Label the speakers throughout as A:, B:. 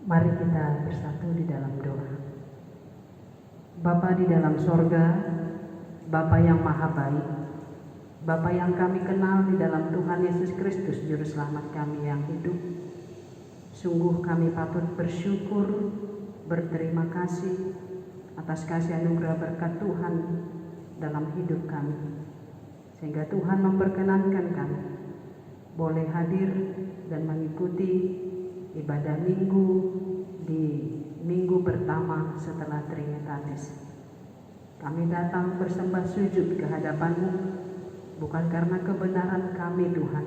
A: Mari kita bersatu di dalam doa. Bapa di dalam sorga, Bapa yang maha baik, Bapa yang kami kenal di dalam Tuhan Yesus Kristus, Juru Selamat kami yang hidup. Sungguh kami patut bersyukur, berterima kasih atas kasih anugerah berkat Tuhan dalam hidup kami. Sehingga Tuhan memperkenankan kami boleh hadir dan mengikuti ibadah minggu di minggu pertama setelah Trinitatis. Kami datang bersembah sujud ke hadapan-Mu, bukan karena kebenaran kami Tuhan,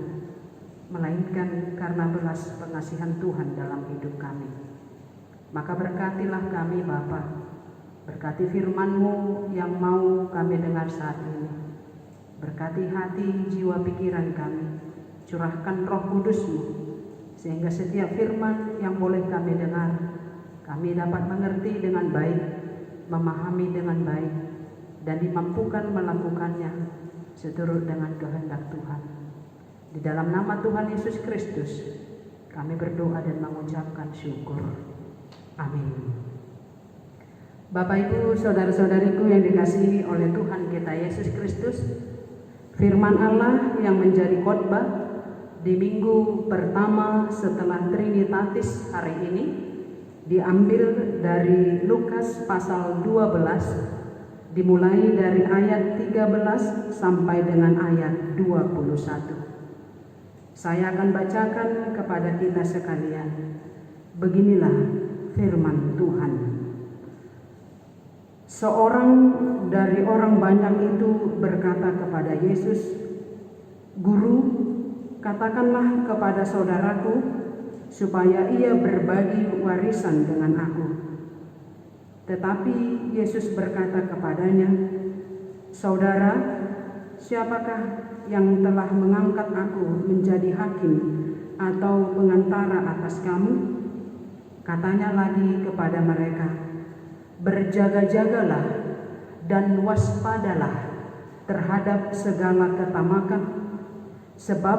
A: melainkan karena belas pengasihan Tuhan dalam hidup kami. Maka berkatilah kami Bapa, berkati firman-Mu yang mau kami dengar saat ini. Berkati hati, jiwa, pikiran kami, curahkan Roh Kudus-Mu, sehingga setiap firman yang boleh kami dengar, kami dapat mengerti dengan baik, memahami dengan baik, dan dimampukan melakukannya seturut dengan kehendak Tuhan. Di dalam nama Tuhan Yesus Kristus, kami berdoa dan mengucapkan syukur. Amin. Bapak, Ibu, saudara-saudariku yang dikasihi oleh Tuhan kita Yesus Kristus, firman Allah yang menjadi khotbah di minggu pertama setelah Trinitatis hari ini diambil dari Lukas pasal 12, dimulai dari ayat 13 sampai dengan ayat 21. Saya akan bacakan kepada kita sekalian. Beginilah firman Tuhan. Seorang dari orang banyak itu berkata kepada Yesus, "Guru, katakanlah kepada saudaraku supaya ia berbagi warisan dengan aku." Tetapi Yesus berkata kepadanya, "Saudara, siapakah yang telah mengangkat aku menjadi hakim atau pengantara atas kamu?" Katanya lagi kepada mereka, "Berjaga-jagalah dan waspadalah terhadap segala ketamakan, sebab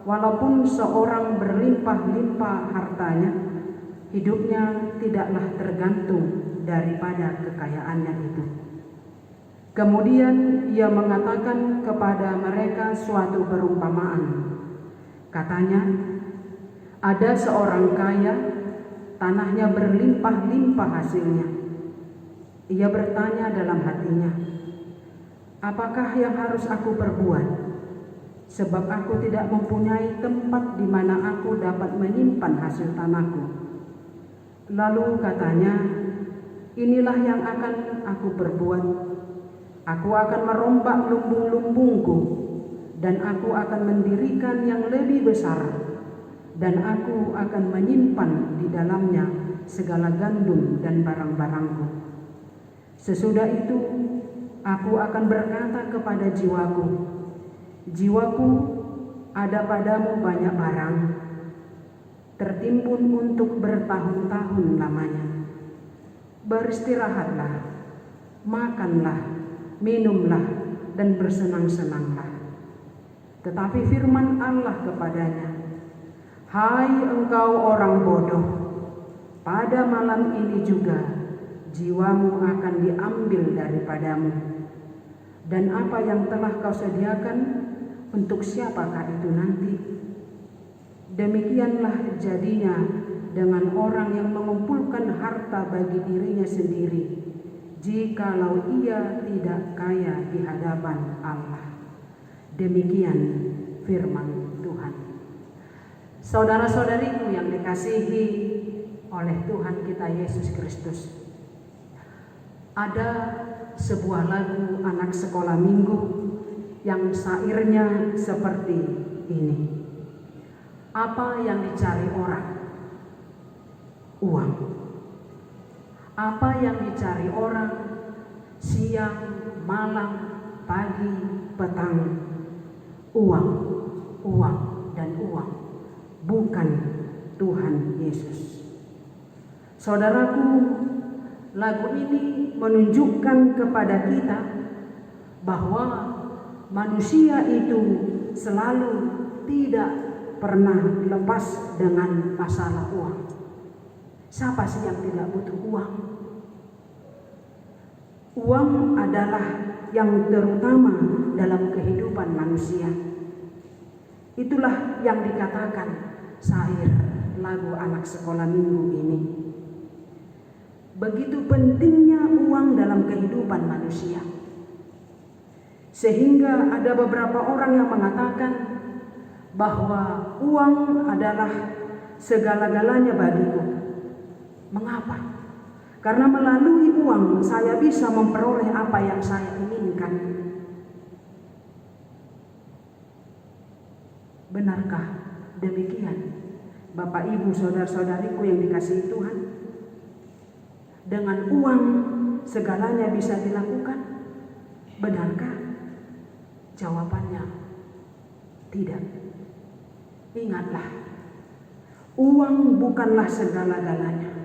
A: walaupun seorang berlimpah-limpah hartanya, hidupnya tidaklah tergantung daripada kekayaannya itu." Kemudian ia mengatakan kepada mereka suatu perumpamaan. Katanya, "Ada seorang kaya, tanahnya berlimpah-limpah hasilnya. Ia bertanya dalam hatinya, 'Apakah yang harus aku perbuat? Sebab aku tidak mempunyai tempat di mana aku dapat menyimpan hasil tanahku.' Lalu katanya, 'Inilah yang akan aku perbuat. Aku akan merombak lumbung-lumbungku, dan aku akan mendirikan yang lebih besar, dan aku akan menyimpan di dalamnya segala gandum dan barang-barangku. Sesudah itu aku akan berkata kepada jiwaku, jiwaku, ada padamu banyak barang, tertimbun untuk bertahun-tahun lamanya. Beristirahatlah, makanlah, minumlah, dan bersenang-senanglah.' Tetapi firman Allah kepadanya, 'Hai engkau orang bodoh, pada malam ini juga jiwamu akan diambil daripadamu. Dan apa yang telah kau sediakan, untuk siapakah itu nanti?' Demikianlah jadinya dengan orang yang mengumpulkan harta bagi dirinya sendiri, jikalau ia tidak kaya di hadapan Allah." Demikian firman Tuhan. Saudara-saudariku yang dikasihi oleh Tuhan kita Yesus Kristus, ada sebuah lagu anak sekolah minggu yang syairnya seperti ini. Apa yang dicari orang? Uang. Apa yang dicari orang siang, malam, pagi, petang? Uang, uang, dan uang. Bukan Tuhan Yesus. Saudaraku, lagu ini menunjukkan kepada kita bahwa manusia itu selalu tidak pernah lepas dengan masalah uang. Siapa sih yang tidak butuh uang? Uang adalah yang terutama dalam kehidupan manusia. Itulah yang dikatakan syair lagu anak sekolah minggu ini. Begitu pentingnya uang dalam kehidupan manusia, sehingga ada beberapa orang yang mengatakan bahwa uang adalah segala-galanya bagiku. Mengapa? Karena melalui uang saya bisa memperoleh apa yang saya inginkan. Benarkah demikian, Bapak Ibu saudara-saudariku yang dikasihi Tuhan? Dengan uang segalanya bisa dilakukan? Benarkah? Jawabannya tidak. Ingatlah, uang bukanlah segala-galanya.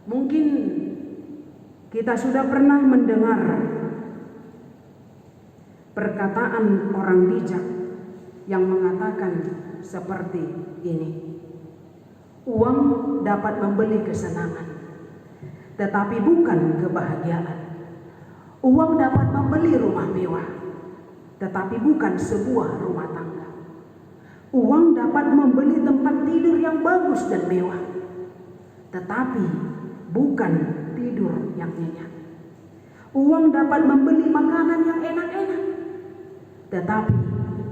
A: Mungkin kita sudah pernah mendengar perkataan orang bijak yang mengatakan seperti ini. Uang dapat membeli kesenangan, tetapi bukan kebahagiaan. Uang dapat membeli rumah mewah, tetapi bukan sebuah rumah tangga. Uang dapat membeli tempat tidur yang bagus dan mewah, tetapi bukan tidur yang nyenyak. Uang dapat membeli makanan yang enak-enak, tetapi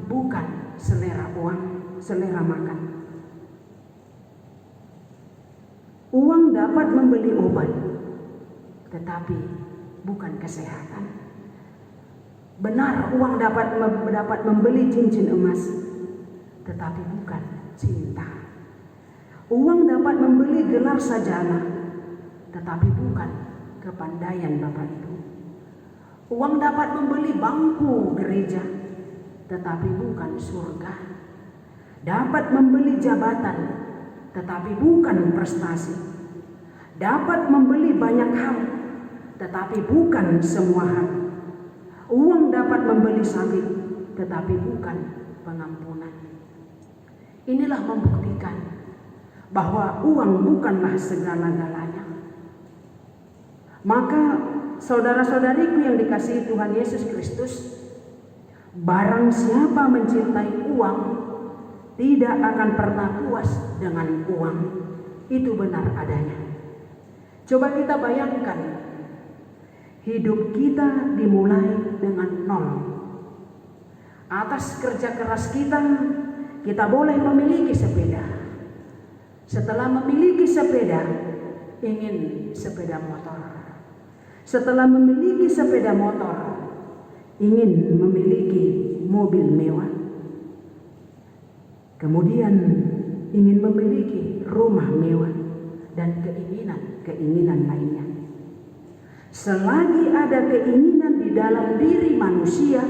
A: bukan selera makan. Uang dapat membeli obat, tetapi bukan kesehatan. Benar, uang dapat membeli cincin emas, tetapi bukan cinta. Uang dapat membeli gelar sarjana, tetapi bukan kepandaian Bapak Ibu. Uang dapat membeli bangku gereja, tetapi bukan surga. Dapat membeli jabatan, tetapi bukan prestasi. Dapat membeli banyak hal, tetapi bukan semua hal. Uang dapat membeli sakit, tetapi bukan pengampunan. Inilah membuktikan bahwa uang bukanlah segala-galanya. Maka saudara-saudariku yang dikasihi Tuhan Yesus Kristus, barang siapa mencintai uang tidak akan pernah puas dengan uang. Itu benar adanya. Coba kita bayangkan, hidup kita dimulai dengan nol. Atas kerja keras kita boleh memiliki sepeda. Setelah memiliki sepeda, ingin sepeda motor. Setelah memiliki sepeda motor, ingin memiliki mobil mewah. Kemudian ingin memiliki rumah mewah dan keinginan lainnya. Selagi ada keinginan di dalam diri manusia,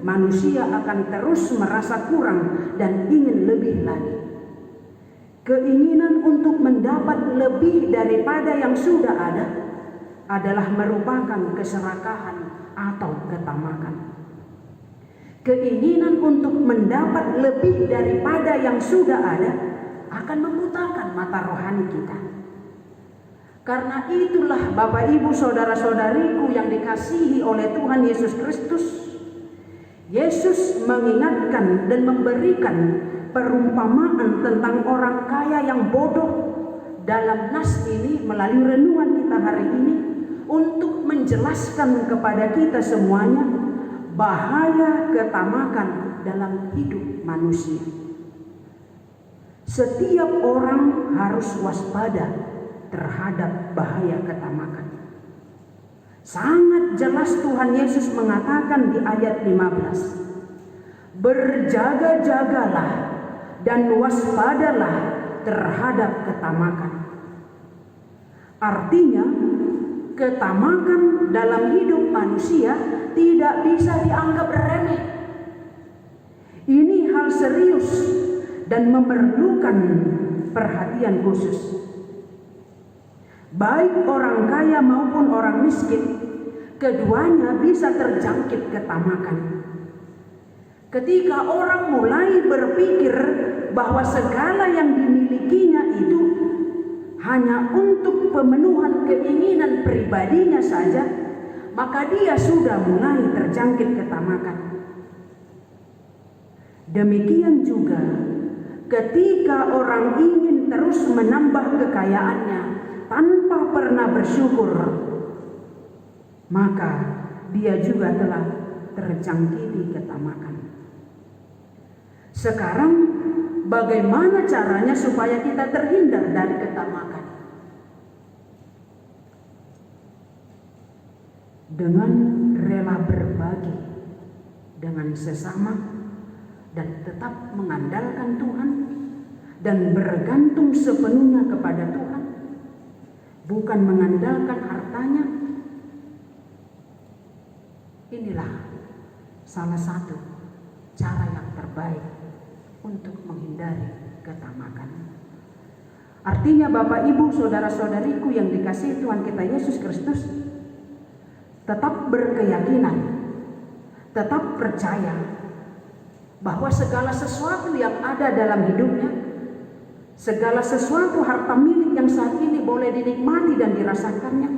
A: manusia akan terus merasa kurang dan ingin lebih lagi. Keinginan untuk mendapat lebih daripada yang sudah ada adalah merupakan keserakahan atau ketamakan. Keinginan untuk mendapat lebih daripada yang sudah ada akan membutakan mata rohani kita. Karena itulah Bapak Ibu saudara-saudariku yang dikasihi oleh Tuhan Yesus Kristus, Yesus mengingatkan dan memberikan perumpamaan tentang orang kaya yang bodoh dalam nas ini melalui renungan kita hari ini untuk menjelaskan kepada kita semuanya bahaya ketamakan dalam hidup manusia. Setiap orang harus waspada terhadap bahaya ketamakan. Sangat jelas Tuhan Yesus mengatakan di ayat 15, berjaga-jagalah dan waspadalah terhadap ketamakan. Artinya, ketamakan dalam hidup manusia tidak bisa dianggap remeh. Ini hal serius dan memerlukan perhatian khusus. Baik orang kaya maupun orang miskin, keduanya bisa terjangkit ketamakan. Ketika orang mulai berpikir bahwa segala yang dimilikinya itu
B: hanya untuk pemenuhan keinginan pribadinya saja, maka dia sudah mulai terjangkit ketamakan. Demikian juga ketika orang ingin terus menambah kekayaannya tanpa pernah bersyukur, maka dia juga telah terjangkiti ketamakan. Sekarang bagaimana caranya supaya kita terhindar dari ketamakan? Dengan rela berbagi dengan sesama dan tetap mengandalkan Tuhan dan bergantung sepenuhnya kepada Tuhan, bukan mengandalkan hartanya. Inilah salah satu cara yang terbaik untuk menghindari ketamakan. Artinya Bapak Ibu saudara-saudariku yang dikasihi Tuhan kita Yesus Kristus, tetap berkeyakinan, tetap percaya bahwa segala sesuatu yang ada dalam hidupnya, segala sesuatu harta milik yang saat ini boleh dinikmati dan dirasakannya,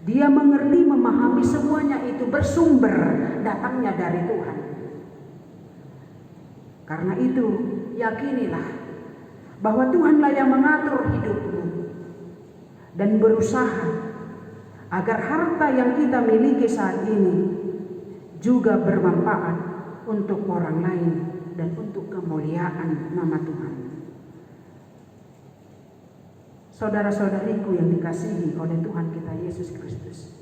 B: dia mengerti, memahami semuanya itu bersumber datangnya dari Tuhan. Karena itu yakinilah bahwa Tuhanlah yang mengatur hidupmu dan berusaha agar harta yang kita miliki saat ini juga bermanfaat untuk orang lain dan untuk kemuliaan nama Tuhan. Saudara-saudariku yang dikasihi oleh Tuhan kita Yesus Kristus,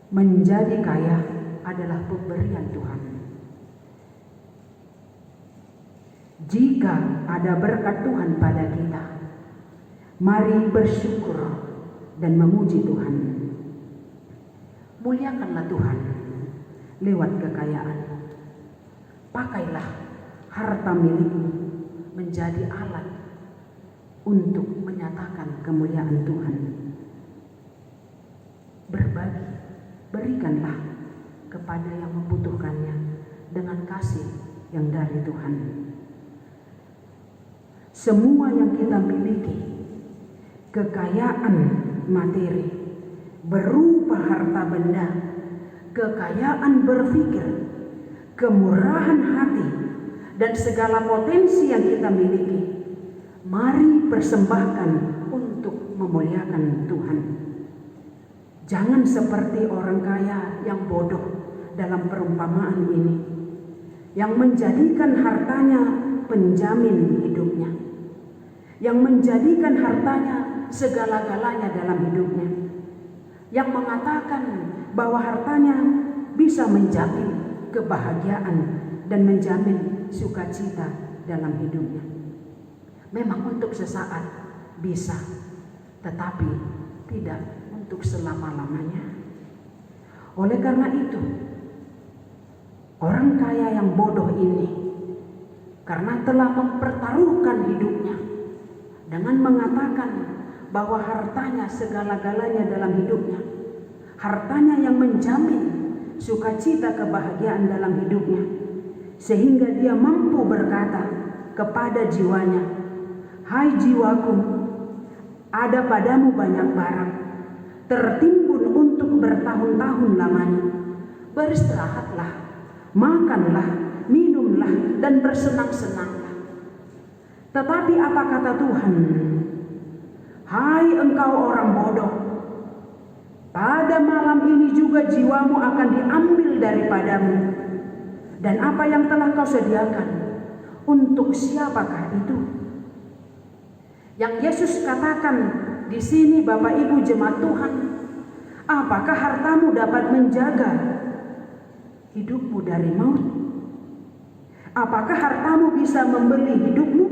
B: menjadi kaya adalah pemberian Tuhan. Jika ada berkat Tuhan pada kita, mari bersyukur dan memuji Tuhan. Muliakanlah Tuhan lewat kekayaan. Pakailah harta milikmu menjadi alat untuk menyatakan kemuliaan Tuhan. Berbagi, berikanlah kepada yang membutuhkannya dengan kasih yang dari Tuhan. Semua yang kita miliki, kekayaan materi, berupa harta benda, kekayaan berpikir, kemurahan hati, dan segala potensi yang kita miliki, mari persembahkan untuk memuliakan Tuhan. Jangan seperti orang kaya yang bodoh dalam perumpamaan ini, yang menjadikan hartanya penjamin hidupnya, yang menjadikan hartanya segala-galanya dalam hidupnya, yang mengatakan bahwa hartanya bisa menjamin kebahagiaan dan menjamin sukacita dalam hidupnya. Memang untuk sesaat bisa, tetapi tidak untuk selama-lamanya. Oleh karena itu, orang kaya yang bodoh ini, karena telah mempertaruhkan hidupnya dengan mengatakan bahwa hartanya segala-galanya dalam hidupnya, hartanya yang menjamin sukacita kebahagiaan dalam hidupnya, sehingga dia mampu berkata kepada jiwanya, "Hai jiwaku, ada padamu banyak barang, tertimbun untuk bertahun-tahun lamanya. Beristirahatlah, makanlah, minumlah, dan bersenang-senanglah." Tetapi apa kata Tuhan? "Hai engkau orang bodoh, pada malam ini juga jiwamu akan diambil daripadamu. Dan apa yang telah kau sediakan, untuk siapakah itu?" Yang Yesus katakan di sini, Bapak Ibu jemaat Tuhan, apakah hartamu dapat menjaga hidupmu dari maut? Apakah hartamu bisa membeli hidupmu?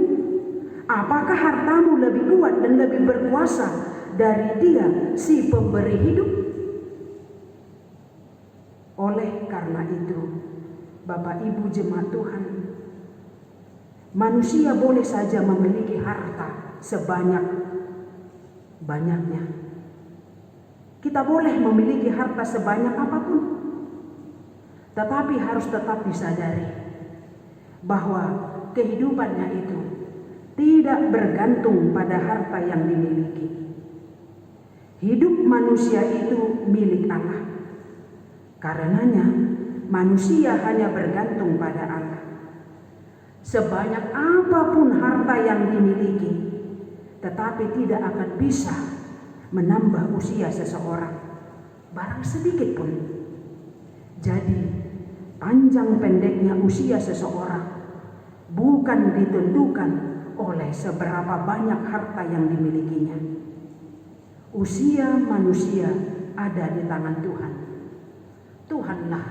B: Apakah hartamu lebih kuat dan lebih berkuasa dari Dia si pemberi hidup? Oleh karena itu, Bapak Ibu jemaat Tuhan, manusia boleh saja memiliki harta sebanyak-banyaknya. Kita boleh memiliki harta sebanyak apapun, tetapi harus tetap disadari bahwa kehidupannya itu tidak bergantung pada harta yang dimiliki. Hidup manusia itu milik Allah. Karenanya manusia hanya bergantung pada Allah. Sebanyak apapun harta yang dimiliki, tetapi tidak akan bisa menambah usia seseorang, barang sedikit pun. Jadi panjang pendeknya usia seseorang bukan ditentukan oleh seberapa banyak harta yang dimilikinya. Usia manusia ada di tangan Tuhan. Tuhanlah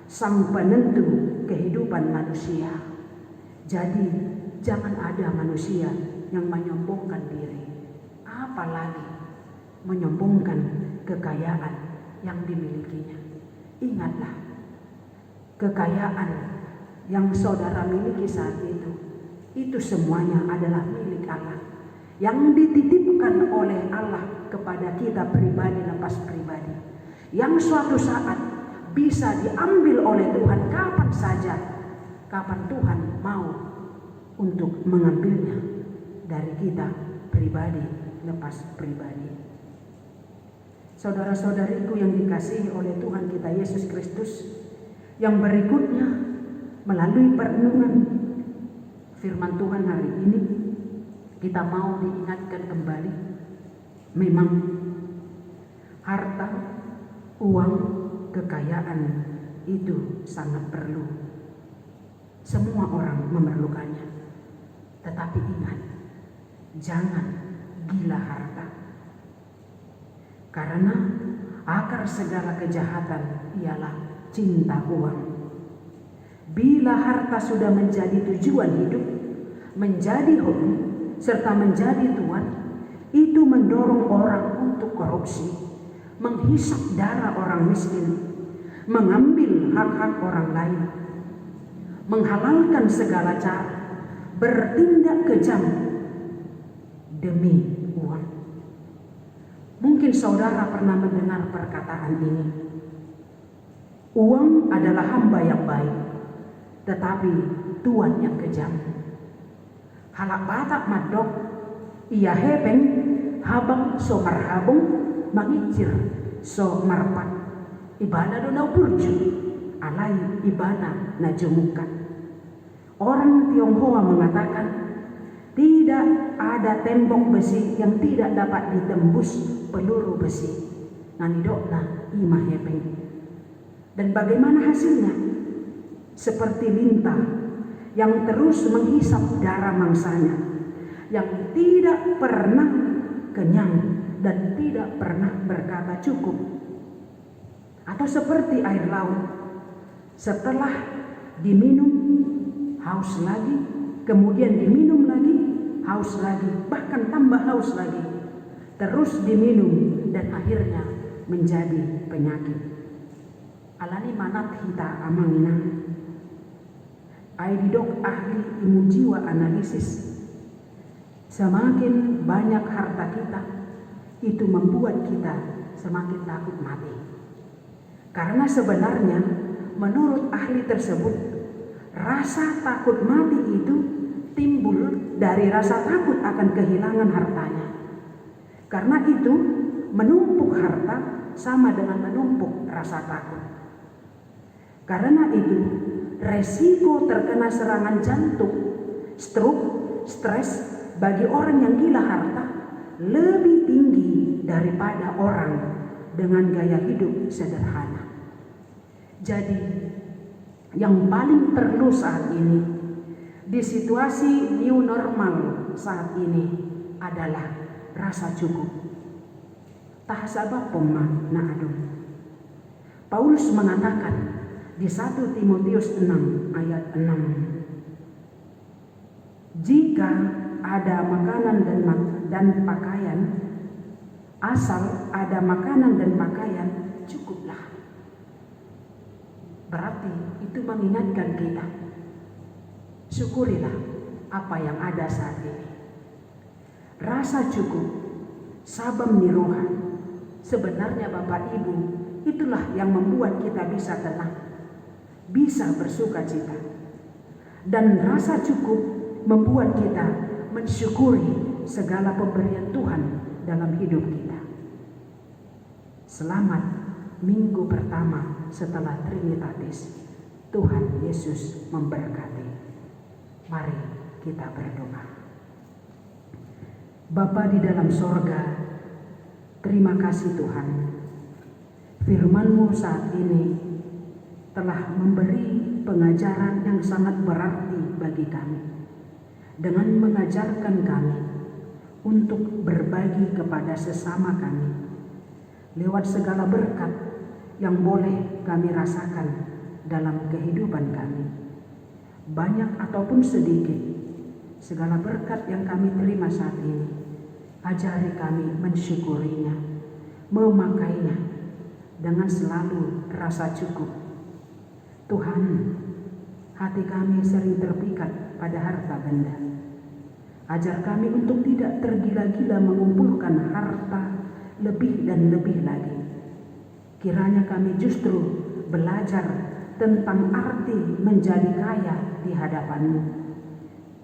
B: sang penentu kehidupan manusia. Jadi jangan ada manusia yang menyombongkan diri, apalagi menyombongkan kekayaan yang dimilikinya. Ingatlah, kekayaan yang saudara miliki saat itu semuanya adalah milik Allah, yang dititipkan oleh Allah kepada kita pribadi lepas pribadi, yang suatu saat bisa diambil oleh Tuhan kapan saja, kapan Tuhan mau untuk mengambilnya dari kita pribadi lepas pribadi. Saudara-saudariku yang dikasihi oleh Tuhan kita Yesus Kristus, yang berikutnya melalui perenungan firman Tuhan hari ini, kita mau diingatkan kembali, memang harta, uang, kekayaan itu sangat perlu. Semua orang memerlukannya. Tetapi ingat, jangan gila harta. Karena akar segala kejahatan ialah cinta uang. Bila harta sudah menjadi tujuan hidup, menjadi hobi, serta menjadi tuan, itu mendorong orang untuk korupsi, menghisap darah orang miskin, mengambil hak-hak orang lain, menghalalkan segala cara, bertindak kejam demi uang. Mungkin saudara pernah mendengar perkataan ini. Uang adalah hamba yang baik, tetapi tuan yang kejam. Halak batak madok, ia hepeng, habang so marhabong, mangicir so marpat. Ibana donau burju, alai ibana na jemukan. Orang Tionghoa mengatakan, tidak ada tembok besi yang tidak dapat ditembus peluru besi. Nanidokna ima hepeng. Dan bagaimana hasilnya? Seperti lintah yang terus menghisap darah mangsanya, yang tidak pernah kenyang dan tidak pernah berkata cukup. Atau seperti air laut, setelah diminum haus lagi, kemudian diminum lagi, haus lagi, bahkan tambah haus lagi, terus diminum dan akhirnya menjadi penyakit. Alani manat hita amangina. Aididok ahli ilmu jiwa analisis. Semakin banyak harta kita, itu membuat kita semakin takut mati. Karena sebenarnya menurut ahli tersebut, rasa takut mati itu timbul dari rasa takut akan kehilangan hartanya. Karena itu menumpuk harta sama dengan menumpuk rasa takut. Karena itu resiko terkena serangan jantung, stroke, stres bagi orang yang gila harta lebih tinggi daripada orang dengan gaya hidup sederhana. Jadi yang paling perlu saat ini di situasi new normal saat ini adalah rasa cukup. Tahasabah pomma na adong. Paulus mengatakan di 1 Timotius 6 ayat 6. Jika ada makanan dan pakaian, asal ada makanan dan pakaian, cukuplah. Berarti itu mengingatkan kita, syukurilah apa yang ada saat ini. Rasa cukup, sabam niroha. Sebenarnya Bapak Ibu, itulah yang membuat kita bisa tenang, bisa bersuka cita. Dan rasa cukup membuat kita mensyukuri segala pemberian Tuhan dalam hidup kita. Selamat minggu pertama setelah Trinitatis. Tuhan Yesus memberkati. Mari kita berdoa. Bapa di dalam sorga, terima kasih Tuhan. Firman-Mu saat ini telah memberi pengajaran yang sangat berarti bagi kami, dengan mengajarkan kami untuk berbagi kepada sesama kami lewat segala berkat yang boleh kami rasakan dalam kehidupan kami. Banyak ataupun sedikit, segala berkat yang kami terima saat ini, ajari kami mensyukurinya, memakainya dengan selalu rasa cukup. Tuhan, hati kami sering terpikat pada harta benda. Ajar kami untuk tidak tergila-gila mengumpulkan harta lebih dan lebih lagi. Kiranya kami justru belajar tentang arti menjadi kaya di hadapan-Mu.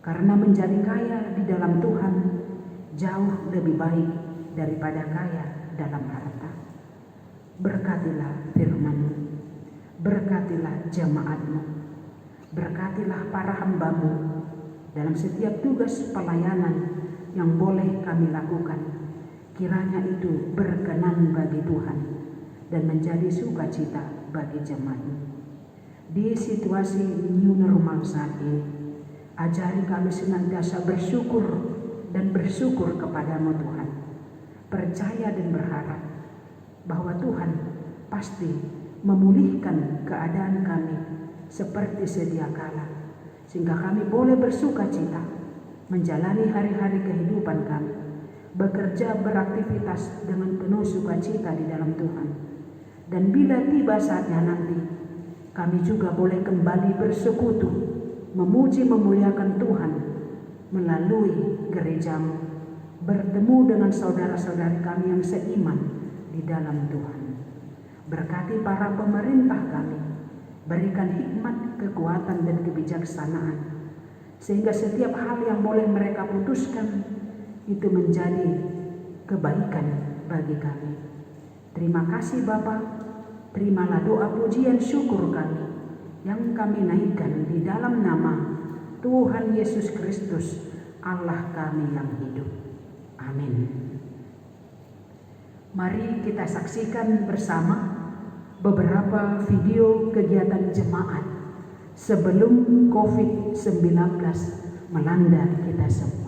B: Karena menjadi kaya di dalam Tuhan jauh lebih baik daripada kaya dalam harta. Berkatilah firman-Mu, berkatilah jemaat-Mu, berkatilah para hamba-Mu dalam setiap tugas pelayanan yang boleh kami lakukan. Kiranya itu berkenan bagi Tuhan dan menjadi sukacita bagi jemaat-Mu. Di situasi new normal saat ini, ajari kami senantiasa bersyukur dan bersyukur kepadamu Tuhan. Percaya dan berharap bahwa Tuhan pasti memulihkan keadaan kami seperti sedia kala, sehingga kami boleh bersukacita menjalani hari-hari kehidupan kami, bekerja beraktivitas dengan penuh sukacita di dalam Tuhan. Dan bila tiba saatnya nanti, kami juga boleh kembali bersekutu, memuji memuliakan Tuhan melalui gereja-Mu, bertemu dengan saudara-saudari kami yang seiman di dalam Tuhan. Berkati para pemerintah kami, berikan hikmat, kekuatan, dan kebijaksanaan, sehingga setiap hal yang boleh mereka putuskan itu menjadi kebaikan bagi kami. Terima kasih Bapa. Terimalah doa pujian syukur kami yang kami naikkan di dalam nama Tuhan Yesus Kristus, Allah kami yang hidup. Amin. Mari kita saksikan bersama beberapa video kegiatan jemaat sebelum COVID-19 melanda kita semua.